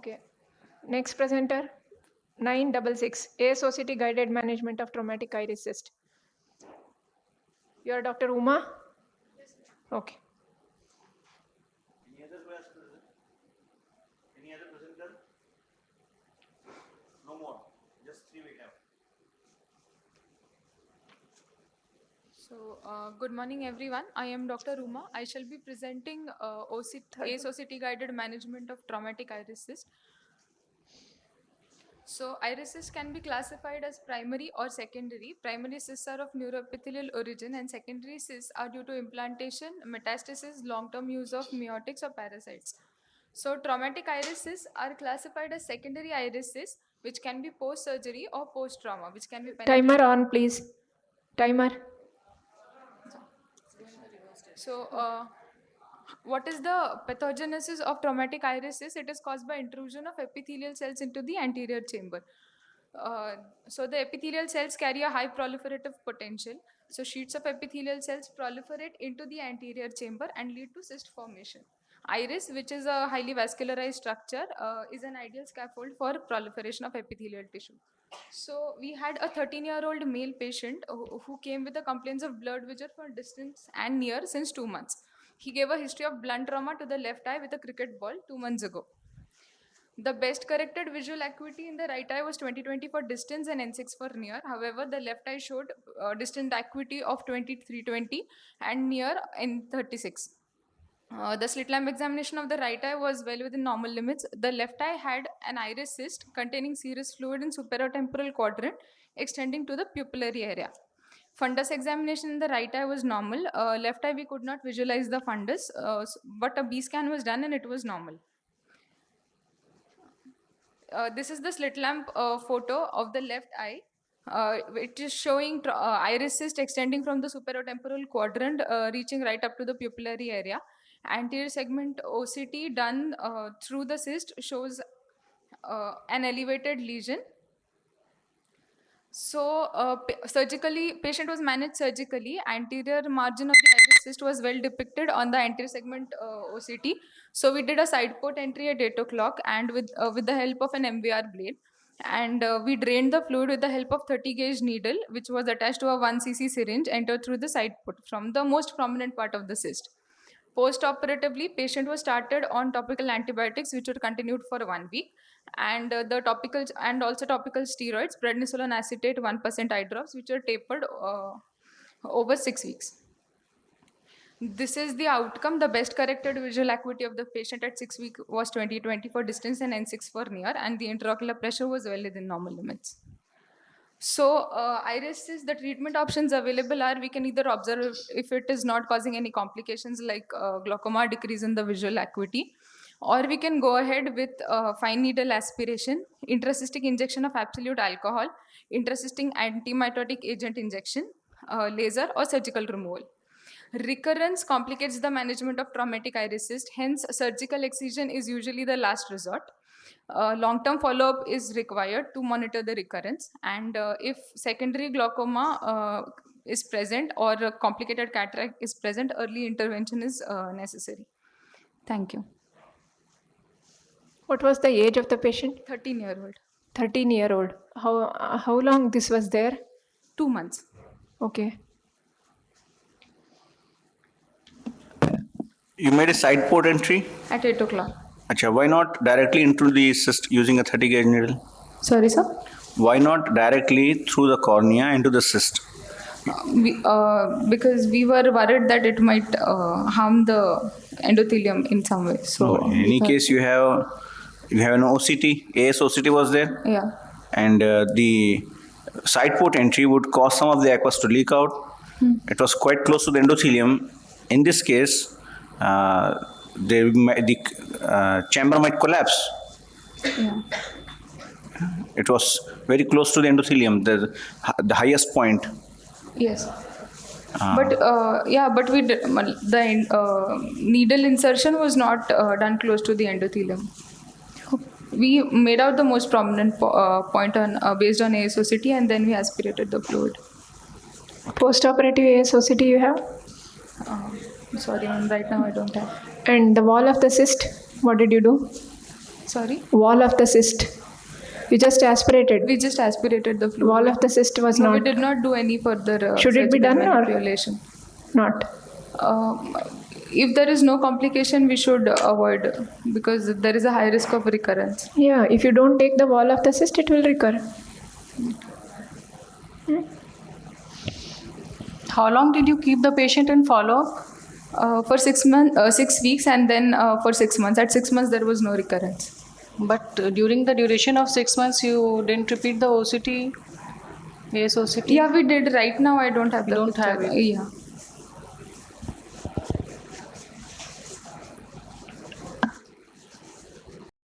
Okay. Next presenter, 966, ASOCT guided management of traumatic iris cyst. You are Dr. Uma? Yes. Okay. Any other presenter? Any other presenter? No more. Just 3 we have. So, good morning everyone. I am Dr. Uma. I shall be presenting ASOCT guided management of traumatic iris cyst. So, iris cysts can be classified as primary or secondary. Primary cysts are of neuroepithelial origin and secondary cysts are due to implantation, metastasis, long-term use of meiotics or parasites. So, traumatic iris cysts are classified as secondary iris cysts, which can be post-surgery or post-trauma, which can be Timer on, please. Timer. So, what is the pathogenesis of traumatic iris cyst? It is caused by intrusion of epithelial cells into the anterior chamber. So the epithelial cells carry a high proliferative potential. So sheets of epithelial cells proliferate into the anterior chamber and lead to cyst formation. Iris, which is a highly vascularized structure, is an ideal scaffold for proliferation of epithelial tissue. So we had a 13-year-old male patient who came with the complaints of blurred vision from distance and near since 2 months. He gave a history of blunt trauma to the left eye with a cricket ball 2 months ago. The best corrected visual acuity in the right eye was 20/20 for distance and N6 for near. However, the left eye showed distant acuity of 23/20 and near N36. The slit lamp examination of the right eye was well within normal limits. The left eye had an iris cyst containing serous fluid in superotemporal quadrant extending to the pupillary area. Fundus examination in the right eye was normal. Left eye we could not visualize the fundus, but a B scan was done and it was normal. This is the slit lamp photo of the left eye. It is showing iris cyst extending from the superotemporal quadrant, reaching right up to the pupillary area. Anterior segment OCT done through the cyst shows an elevated lesion. So, patient was managed surgically. Anterior margin of the iris cyst was well depicted on the anterior segment OCT. So, we did a side port entry at 8 o'clock and with the help of an MVR blade. And we drained the fluid with the help of 30 gauge needle, which was attached to a 1 cc syringe, entered through the side port from the most prominent part of the cyst. Post-operatively, patient was started on topical antibiotics, which were continued for 1 week, and topical steroids, prednisolone acetate 1% eye drops, which are tapered over 6 weeks. This is the outcome. The best corrected visual acuity of the patient at 6 weeks was 20/20 for distance and N6 for near, and the intraocular pressure was well within normal limits. So, iris cyst, the treatment options available are, we can either observe if it is not causing any complications like glaucoma, decrease in the visual acuity, or we can go ahead with fine needle aspiration, intracystic injection of absolute alcohol, intracystic antimitotic agent injection, laser, or surgical removal. Recurrence complicates the management of traumatic iris cyst, hence surgical excision is usually the last resort. Long-term follow-up is required to monitor the recurrence, and if secondary glaucoma is present or a complicated cataract is present, early intervention is necessary. Thank you. What was the age of the patient? 13-year-old. 13-year-old. How long this was there? 2 months. Okay. You made a side port entry? At 8 o'clock. Achha, why not directly into the cyst using a 30 gauge needle? Sorry, sir? Why not directly through the cornea into the cyst? Because we were worried that it might harm the endothelium in some way. So No, in any case, you have an OCT. ASOCT was there. Yeah. And the side port entry would cause some of the aqueous to leak out. It was quite close to the endothelium. In this case, the chamber might collapse. Yeah. It was very close to the endothelium, the highest point. Yes. But we did, the needle insertion was not done close to the endothelium. We made out the most prominent point on based on ASOCT, and then we aspirated the fluid. Post-operative ASOCT you have? Sorry, right now I don't have. And the wall of the cyst, what did you do? Sorry? Wall of the cyst. You just aspirated. We just aspirated the fluid. Wall of the cyst was No, not. we did not do any further Should it be surgical done or manipulation. not? If there is no complication, we should avoid because there is a high risk of recurrence. Yeah, if you don't take the wall of the cyst, it will recur. How long did you keep the patient in follow-up? For 6 months, 6 weeks, and then for 6 months. At 6 months, there was no recurrence. But during the duration of 6 months, you didn't repeat the OCT, ASOCT? Yeah, we did. Right now, I don't have You the don't picture. have it? Yeah.